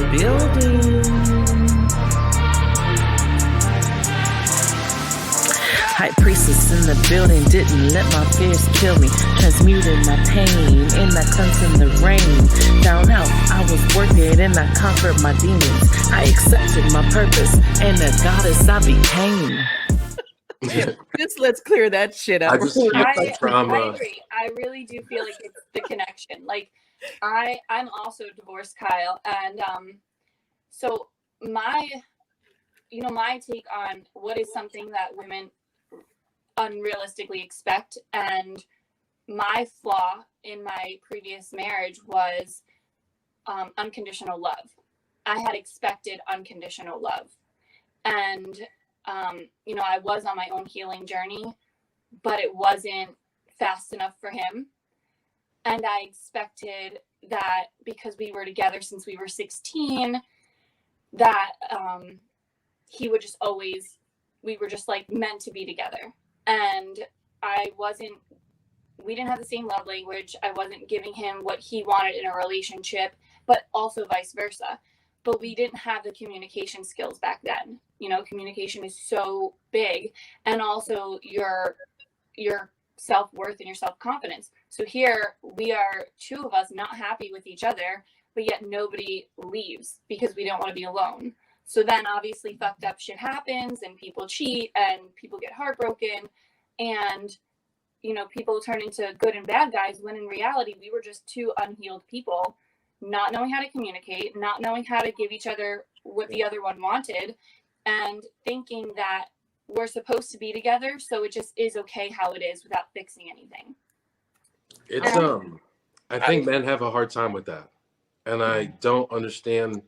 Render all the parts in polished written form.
building. High priestess in the building, didn't let my fears kill me. Transmuted my pain in that cleanse in the rain. Down out, I was worth it and I conquered my demons. I accepted my purpose and a goddess I became. Just let's clear that shit up. I just feel like trauma. I agree. I really do feel like it's the connection. Like I'm also divorced, Kyle, and so my take on what is something that women unrealistically expect, and my flaw in my previous marriage was unconditional love. I had expected unconditional love, and I was on my own healing journey, but it wasn't fast enough for him. And I expected that because we were together since we were 16, that he would just always, we were just like meant to be together. And we didn't have the same love language. I wasn't giving him what he wanted in a relationship, but also vice versa. But we didn't have the communication skills back then. Communication is so big, and also your self-worth and your self-confidence. So here we are, two of us not happy with each other, but yet nobody leaves because we don't want to be alone. So then obviously fucked up shit happens, and people cheat and people get heartbroken, and people turn into good and bad guys, when in reality we were just two unhealed people, not knowing how to communicate, not knowing how to give each other what the other one wanted, and thinking that we're supposed to be together, so it just is okay how it is without fixing anything. It's I think men have a hard time with that, and I don't understand,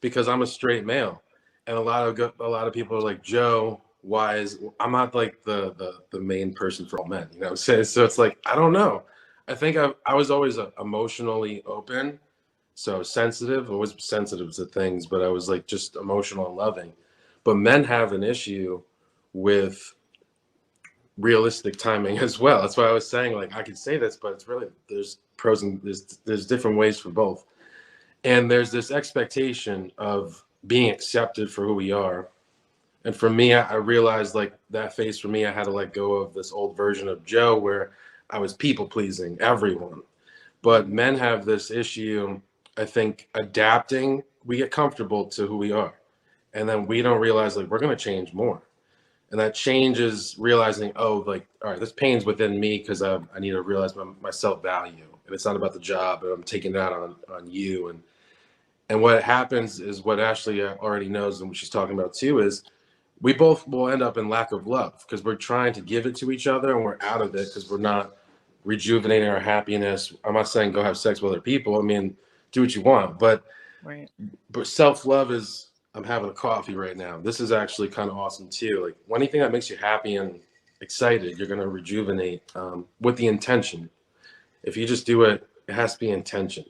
because I'm a straight male, and a lot of people are like, Joe, why is I'm not like the main person for all men, so it's like, I don't know. I think I was always emotionally open, so sensitive. I was sensitive to things, but I was like just emotional and loving. But men have an issue with realistic timing as well. That's why I was saying, like, I could say this, but it's really, there's pros and there's different ways for both. And there's this expectation of being accepted for who we are. And for me, I realized, like, that phase for me, I had to let go of this old version of Joe where I was people pleasing everyone. But men have this issue, I think, adapting. We get comfortable to who we are, and then we don't realize, like, we're going to change more. And that change is realizing, oh, like, all right, this pain's within me because I need to realize my self-value. And it's not about the job, and I'm taking that on you. And what happens is what Ashley already knows, and what she's talking about too, is we both will end up in lack of love because we're trying to give it to each other, and we're out of it because we're not rejuvenating our happiness. I'm not saying go have sex with other people. I mean, do what you want. But self-love is, I'm having a coffee right now. This is actually kind of awesome too. Like, anything that makes you happy and excited, you're going to rejuvenate with the intention. If you just do it, it has to be intention.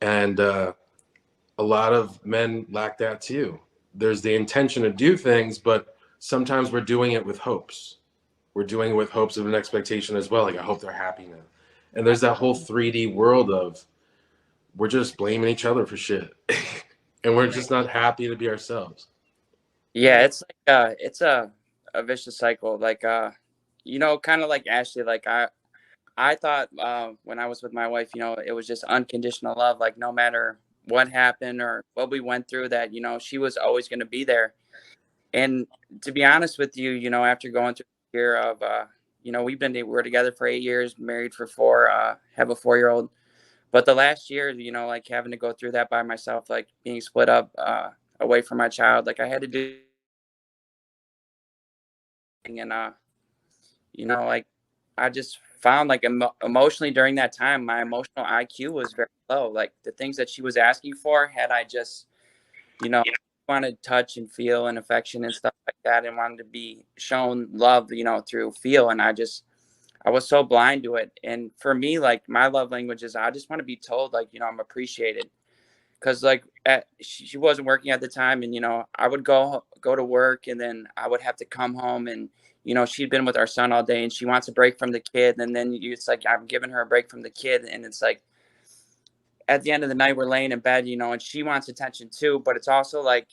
And a lot of men lack that too. There's the intention to do things, but sometimes we're doing it with hopes. We're doing it with hopes of an expectation as well. Like, I hope they're happy now. And there's that whole 3D world of we're just blaming each other for shit. And we're just not happy to be ourselves. Yeah, it's like it's a vicious cycle. Like kind of like Ashley. Like I thought when I was with my wife, it was just unconditional love. Like, no matter what happened or what we went through, that she was always going to be there. And to be honest with you, after going through a year of we're together for 8 years, married for 4, have a 4-year-old. But the last year, like, having to go through that by myself, like being split up away from my child, like, I had to do, and like, I just found, like, emotionally during that time, my emotional IQ was very low. Like, the things that she was asking for, had I just, wanted touch and feel and affection and stuff like that, and wanted to be shown love, through feel, and I was so blind to it. And for me, like, my love language is, I just want to be told, like, I'm appreciated. Because, like, she wasn't working at the time, and I would go to work, and then I would have to come home, and she'd been with our son all day, and she wants a break from the kid, and then it's like I'm giving her a break from the kid, and it's like at the end of the night, we're laying in bed, and she wants attention too. But it's also like,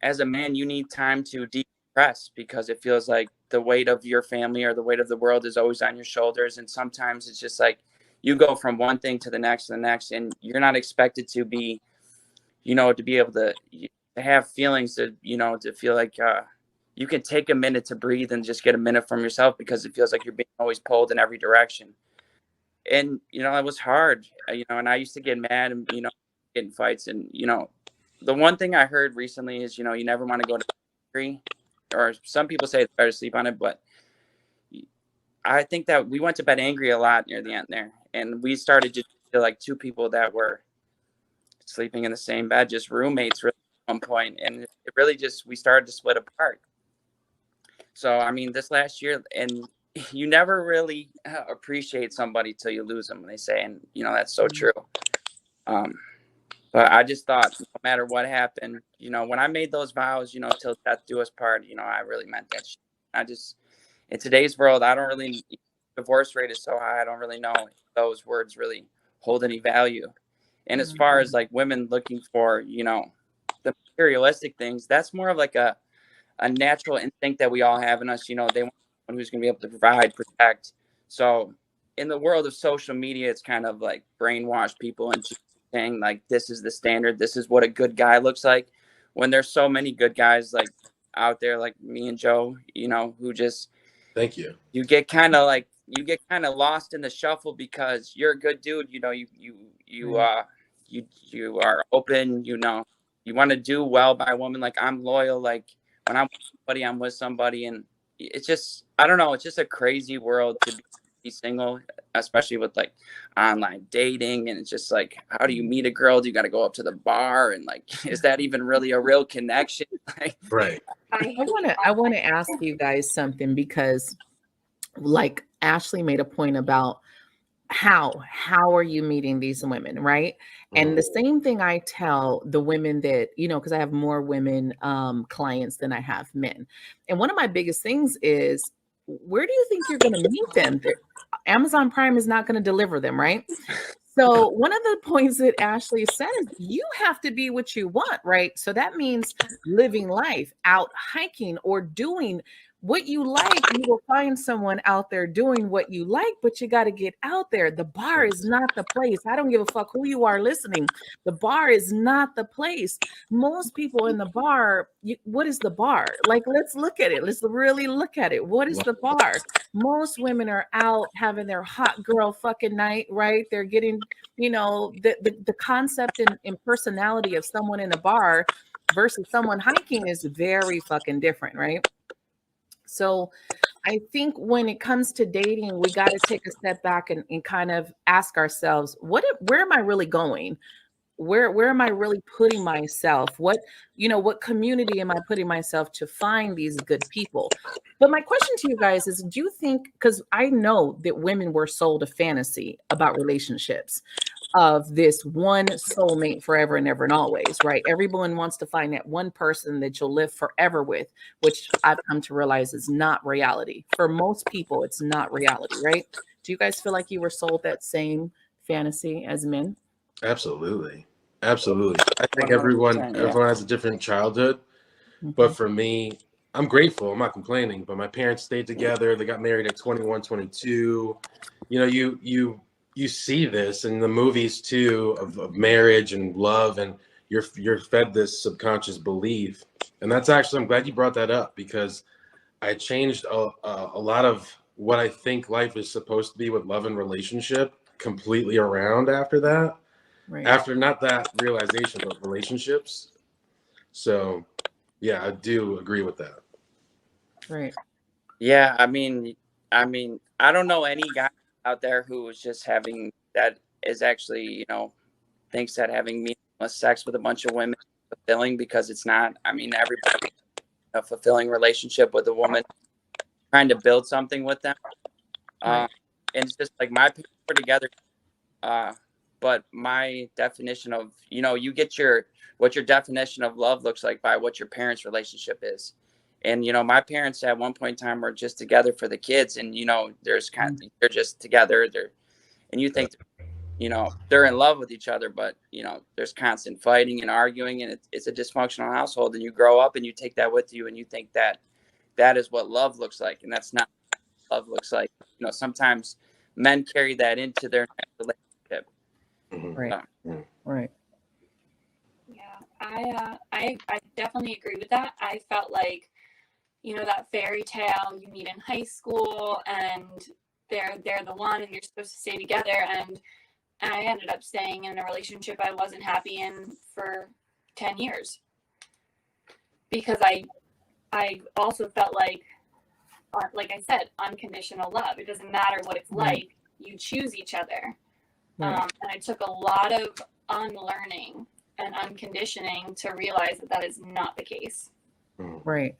as a man, you need time to decompress because it feels like the weight of your family or the weight of the world is always on your shoulders. And sometimes it's just like you go from one thing to the next, and you're not expected to be, to be able to have feelings, to feel like you can take a minute to breathe and just get a minute from yourself because it feels like you're being always pulled in every direction. And, it was hard, and I used to get mad and, get in fights. And, the one thing I heard recently is, you never want to go to angry, or some people say it's better to sleep on it. But I think that we went to bed angry a lot near the end there. And we started to feel like two people that were sleeping in the same bed, just roommates really at one point. And it really we started to split apart. So, I mean, this last year, and you never really appreciate somebody till you lose them, they say. And, that's so true. But I just thought, no matter what happened, when I made those vows, till death do us part, I really meant that shit. I just, in today's world, I don't really, divorce rate is so high, I don't really know if those words really hold any value. And as far as like women looking for, the materialistic things, that's more of like a natural instinct that we all have in us. They want someone who's going to be able to provide, protect. So in the world of social media, it's kind of like brainwash people into saying like, this is the standard. This is what a good guy looks like. When there's so many good guys like out there, like me and Joe, who just, thank you. You get kind of lost in the shuffle because you're a good dude. You are open, you want to do well by a woman. Like I'm loyal. Like when I'm with somebody, I'm with somebody. And it's just, I don't know. It's just a crazy world to be single, especially with like online dating. And it's just like, how do you meet a girl? Do you got to go up to the bar? And like, is that even really a real connection? Right. I want to ask you guys something, because like Ashley made a point about how are you meeting these women, right? And the same thing I tell the women that, because I have more women clients than I have men. And one of my biggest things is, where do you think you're going to meet them? Amazon Prime is not going to deliver them, right? So one of the points that Ashley said is you have to be what you want, right? So that means living life, out hiking or doing what you like. You will find someone out there doing what you like, but you got to get out there. The bar is not the place. I don't give a fuck who you are listening. The bar is not the place. Most people in the bar, what is the bar? Like, let's look at it. Let's really look at it. What is the bar? Most women are out having their hot girl fucking night, right? They're getting, the concept and personality of someone in a bar versus someone hiking is very fucking different, right? So I think when it comes to dating, we got to take a step back and kind of ask ourselves, where am I really going? Where am I really putting myself? What community am I putting myself to find these good people? But my question to you guys is, do you think, because I know that women were sold a fantasy about relationships of this one soulmate forever and ever and always, right? Everyone wants to find that one person that you'll live forever with, which I've come to realize is not reality. For most people, it's not reality, right? Do you guys feel like you were sold that same fantasy as men? Absolutely. I think 100%, everyone yeah. has a different childhood, but for me, I'm grateful. I'm not complaining, but my parents stayed together. They got married at 21, 22. You see this in the movies too of marriage and love, and you're fed this subconscious belief. And that's actually, I'm glad you brought that up, because I changed a lot of what I think life is supposed to be with love and relationship completely around after that. Right. After not that realization, but relationships. So yeah, I do agree with that. Right. Yeah, I mean, I don't know any guy out there who is just having that is actually, thinks that having meaningless sex with a bunch of women is fulfilling, because it's not. I mean, everybody a fulfilling relationship with a woman, trying to build something with them. Right. And it's just like my parents were together, but my definition of, you get what your definition of love looks like by what your parents' relationship is. And, my parents at one point in time were just together for the kids. And, there's they're just together. And you think you know, they're in love with each other, but, you know, there's constant fighting and arguing, and it's a dysfunctional household. And you grow up and you take that with you, and you think that that is what love looks like. And that's not what love looks like. You know, sometimes men carry that into their next relationship. Right. Right. Yeah, I definitely agree with that. I felt like, you know, that fairy tale you meet in high school and they're the one and you're supposed to stay together. And I ended up staying in a relationship I wasn't happy in for 10 years because I also felt like I said, unconditional love. It doesn't matter what it's like. You choose each other. And I took a lot of unlearning and unconditioning to realize that that is not the case. Right.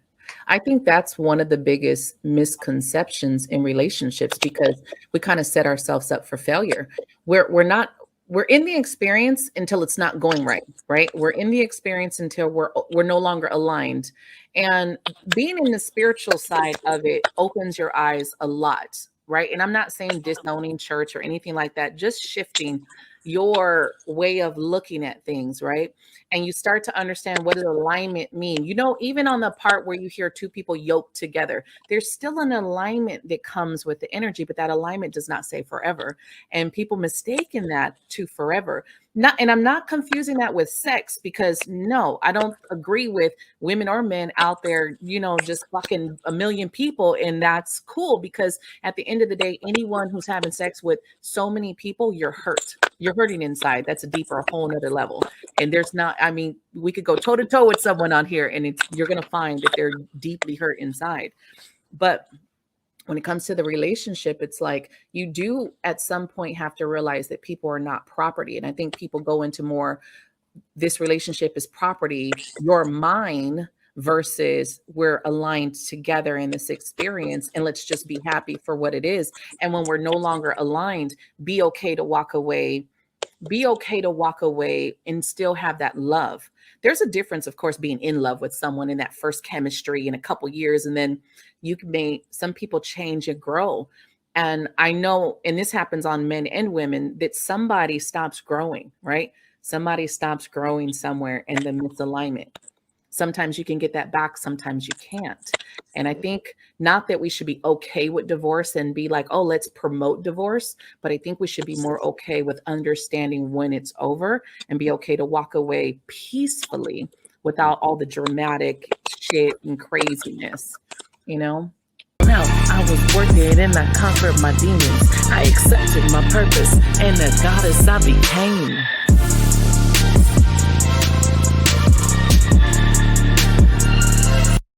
I think that's one of the biggest misconceptions in relationships, because we kind of set ourselves up for failure. We're in the experience until it's not going right. Right. We're in the experience until we're no longer aligned. And being in the spiritual side of it opens your eyes a lot. Right. And I'm not saying disowning church or anything like that, just shifting your way of looking at things. Right. And you start to understand what does alignment mean. You know, even on the part where you hear two people yoked together, there's still an alignment that comes with the energy, but that alignment does not say forever. And people mistaken that to forever. And I'm not confusing that with sex, because no, I don't agree with women or men out there, you know, just fucking a million people. And that's cool, because at the end of the day, anyone who's having sex with so many people, you're hurt. You're hurting inside. That's a deeper, whole nother level. And there's not, I mean, we could go toe to toe with someone on here and you're going to find that they're deeply hurt inside. But when it comes to the relationship, it's like you do at some point have to realize that people are not property. And I think people go into more, this relationship is property, you're mine, versus we're aligned together in this experience. And let's just be happy for what it is. And when we're no longer aligned, be okay to walk away. Be okay to walk away and still have that love. There's a difference, of course, being in love with someone in that first chemistry in a couple years, and then some people change and grow. And I know, and this happens on men and women, that somebody stops growing, right? Somebody stops growing somewhere in the misalignment. Sometimes you can get that back, sometimes you can't. And I think not that we should be okay with divorce and be like, oh, let's promote divorce, but I think we should be more okay with understanding when it's over and be okay to walk away peacefully without all the dramatic shit and craziness, you know? Now I was working and I conquered my demons. I accepted my purpose and the goddess I became.